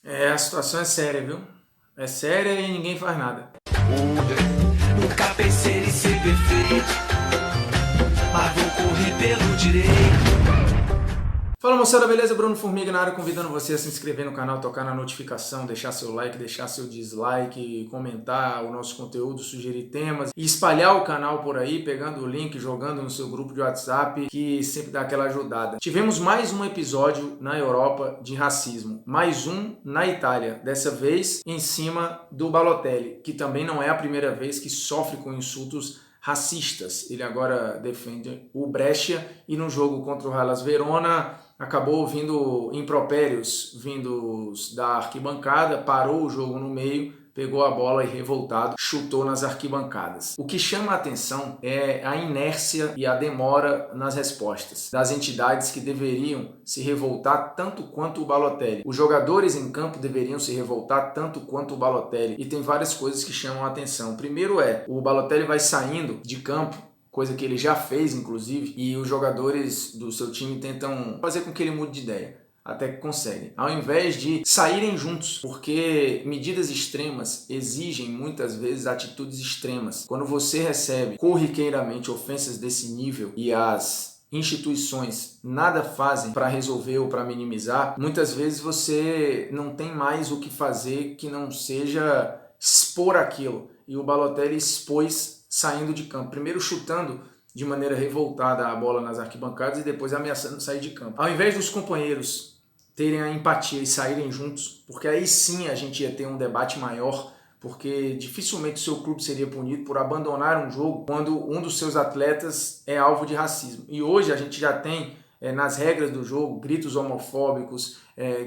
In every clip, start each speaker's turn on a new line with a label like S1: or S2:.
S1: A situação é séria, viu? É séria e ninguém faz nada.
S2: Nunca pensei em ser perfeito, mas vou correr pelo direito.
S1: Fala moçada, beleza? Bruno Formiga na área, convidando você a se inscrever no canal, tocar na notificação, deixar seu like, deixar seu dislike, comentar o nosso conteúdo, sugerir temas e espalhar o canal por aí, pegando o link, jogando no seu grupo de WhatsApp, que sempre dá aquela ajudada. Tivemos mais um episódio na Europa de racismo, mais um na Itália, dessa vez em cima do Balotelli, que também não é a primeira vez que sofre com insultos racistas. Ele agora defende o Brescia e no jogo contra o Hellas Verona acabou ouvindo impropérios vindos da arquibancada, parou o jogo no meio, pegou a bola e, revoltado, chutou nas arquibancadas. O que chama a atenção é a inércia e a demora nas respostas das entidades que deveriam se revoltar tanto quanto o Balotelli. Os jogadores em campo deveriam se revoltar tanto quanto o Balotelli. E tem várias coisas que chamam a atenção. Primeiro o Balotelli vai saindo de campo, coisa que ele já fez, inclusive, e os jogadores do seu time tentam fazer com que ele mude de ideia. Até que conseguem. Ao invés de saírem juntos, porque medidas extremas exigem muitas vezes atitudes extremas. Quando você recebe corriqueiramente ofensas desse nível e as instituições nada fazem para resolver ou para minimizar, muitas vezes você não tem mais o que fazer que não seja expor aquilo. E o Balotelli expôs saindo de campo, primeiro chutando de maneira revoltada a bola nas arquibancadas e depois ameaçando sair de campo. Ao invés dos companheiros terem a empatia e saírem juntos, porque aí sim a gente ia ter um debate maior, porque dificilmente o seu clube seria punido por abandonar um jogo quando um dos seus atletas é alvo de racismo. E hoje a gente já tem nas regras do jogo gritos homofóbicos,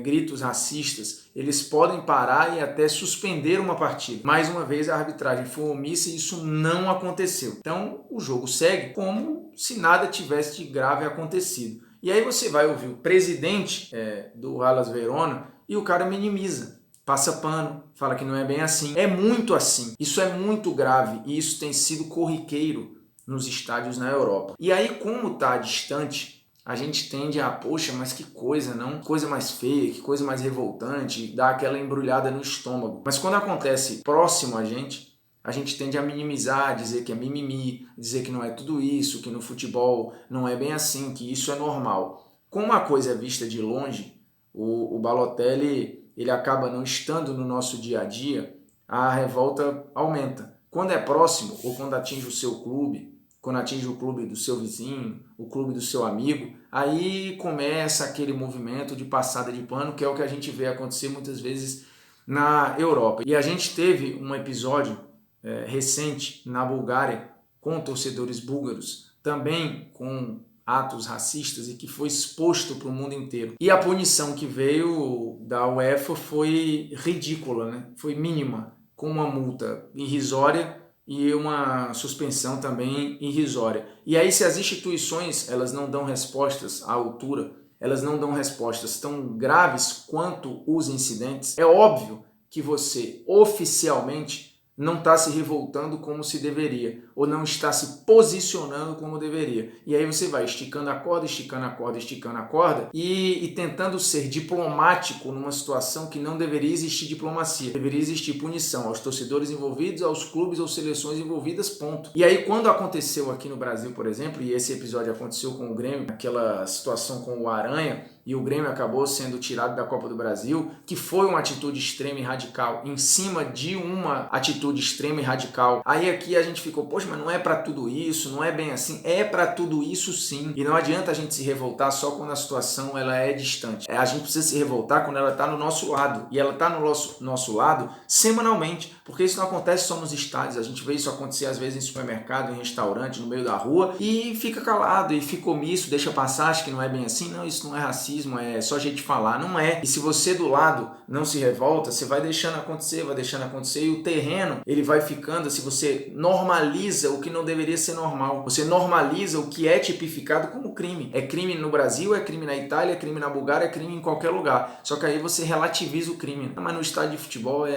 S1: gritos racistas. Eles podem parar e até suspender uma partida. Mais uma vez a arbitragem foi omissa e isso não aconteceu. Então o jogo segue como se nada tivesse de grave acontecido. E aí você vai ouvir o presidente do Hellas Verona e o cara minimiza, passa pano, fala que não é bem assim. É muito assim. Isso é muito grave e isso tem sido corriqueiro nos estádios na Europa. E aí, como está distante, a gente tende a, poxa, mas que coisa, não? Coisa mais feia, que coisa mais revoltante, dá aquela embrulhada no estômago. Mas quando acontece próximo a gente tende a minimizar, dizer que é mimimi, dizer que não é tudo isso, que no futebol não é bem assim, que isso é normal. Como a coisa é vista de longe, o Balotelli ele acaba não estando no nosso dia a dia, a revolta aumenta. Quando é próximo, ou quando atinge o seu clube, quando atinge o clube do seu vizinho, o clube do seu amigo, aí começa aquele movimento de passada de pano, que é o que a gente vê acontecer muitas vezes na Europa. E a gente teve um episódio recente na Bulgária com torcedores búlgaros, também com atos racistas e que foi exposto para o mundo inteiro. E a punição que veio da UEFA foi ridícula, né? Foi mínima, com uma multa irrisória e uma suspensão também irrisória. E aí, se as instituições elas não dão respostas à altura, elas não dão respostas tão graves quanto os incidentes, é óbvio que você oficialmente não está se revoltando como se deveria, ou não está se posicionando como deveria. E aí você vai esticando a corda, esticando a corda, esticando a corda e tentando ser diplomático numa situação que não deveria existir diplomacia. Deveria existir punição aos torcedores envolvidos, aos clubes ou seleções envolvidas, ponto. E aí quando aconteceu aqui no Brasil, por exemplo, e esse episódio aconteceu com o Grêmio, aquela situação com o Aranha, e o Grêmio acabou sendo tirado da Copa do Brasil, que foi uma atitude extrema e radical, em cima de uma atitude extrema e radical. Aí aqui a gente ficou, poxa, mas não é para tudo isso, não é bem assim. É para tudo isso sim. E não adianta a gente se revoltar só quando a situação ela é distante. A gente precisa se revoltar quando ela está no nosso lado. E ela está no nosso lado semanalmente, porque isso não acontece só nos estádios. A gente vê isso acontecer às vezes em supermercado, em restaurante, no meio da rua, e fica calado, e fica omisso, deixa passar, acha que não é bem assim. Não, isso não é racismo. É só jeito de falar, não é. E se você do lado não se revolta, você vai deixando acontecer, e o terreno, ele vai ficando, se você normaliza o que não deveria ser normal, você normaliza o que é tipificado como crime. É crime no Brasil, é crime na Itália, é crime na Bulgária, é crime em qualquer lugar. Só que aí você relativiza o crime. Mas no estádio de futebol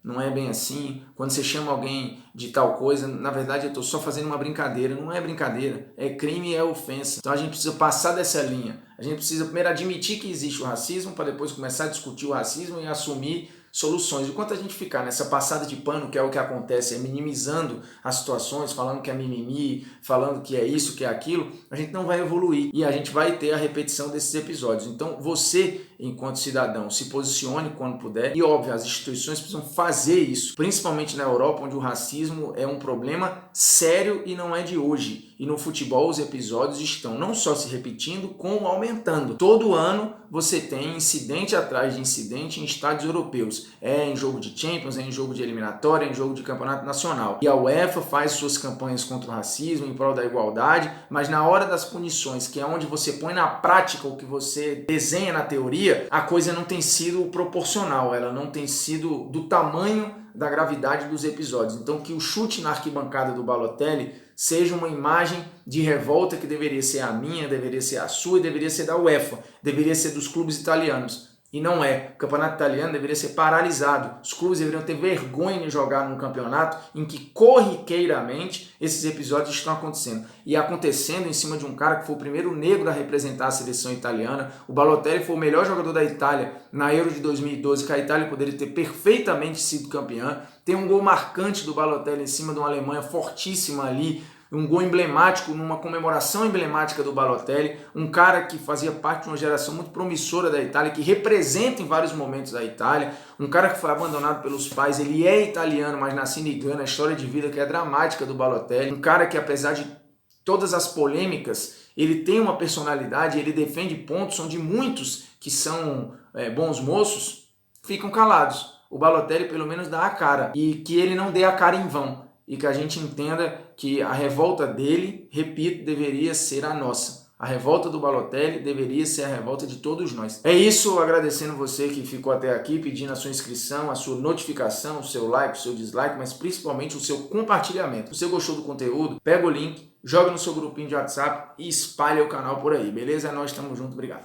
S1: não é bem assim. Quando você chama alguém de tal coisa, na verdade eu estou só fazendo uma brincadeira. Não é brincadeira, é crime e é ofensa. Então a gente precisa passar dessa linha. A gente precisa primeiro admitir que existe o racismo, para depois começar a discutir o racismo e assumir soluções. Enquanto a gente ficar nessa passada de pano, que é o que acontece, é minimizando as situações, falando que é mimimi, falando que é isso, que é aquilo, a gente não vai evoluir e a gente vai ter a repetição desses episódios. Então você, enquanto cidadão, se posicione quando puder e, óbvio, as instituições precisam fazer isso, principalmente na Europa, onde o racismo é um problema sério e não é de hoje. E no futebol os episódios estão não só se repetindo, como aumentando. Todo ano você tem incidente atrás de incidente em estádios europeus. É em jogo de Champions, é em jogo de eliminatória, é em jogo de campeonato nacional. E a UEFA faz suas campanhas contra o racismo, em prol da igualdade, mas na hora das punições, que é onde você põe na prática o que você desenha na teoria, a coisa não tem sido proporcional, ela não tem sido do tamanho da gravidade dos episódios. Então que o chute na arquibancada do Balotelli seja uma imagem de revolta que deveria ser a minha, deveria ser a sua e deveria ser da UEFA, deveria ser dos clubes italianos. E não é. O campeonato italiano deveria ser paralisado. Os clubes deveriam ter vergonha de jogar num campeonato em que corriqueiramente esses episódios estão acontecendo. E acontecendo em cima de um cara que foi o primeiro negro a representar a seleção italiana. O Balotelli foi o melhor jogador da Itália na Euro de 2012, que a Itália poderia ter perfeitamente sido campeã. Tem um gol marcante do Balotelli em cima de uma Alemanha fortíssima ali, um gol emblemático, numa comemoração emblemática do Balotelli, um cara que fazia parte de uma geração muito promissora da Itália, que representa em vários momentos a Itália, um cara que foi abandonado pelos pais, ele é italiano, mas nascido em Gana, a história de vida que é dramática do Balotelli, um cara que, apesar de todas as polêmicas, ele tem uma personalidade, ele defende pontos onde muitos que são bons moços ficam calados. O Balotelli pelo menos dá a cara, e que ele não dê a cara em vão. E que a gente entenda que a revolta dele, repito, deveria ser a nossa. A revolta do Balotelli deveria ser a revolta de todos nós. É isso, agradecendo você que ficou até aqui, pedindo a sua inscrição, a sua notificação, o seu like, o seu dislike, mas principalmente o seu compartilhamento. Se você gostou do conteúdo, pega o link, joga no seu grupinho de WhatsApp e espalha o canal por aí, beleza? Nós estamos juntos, obrigado.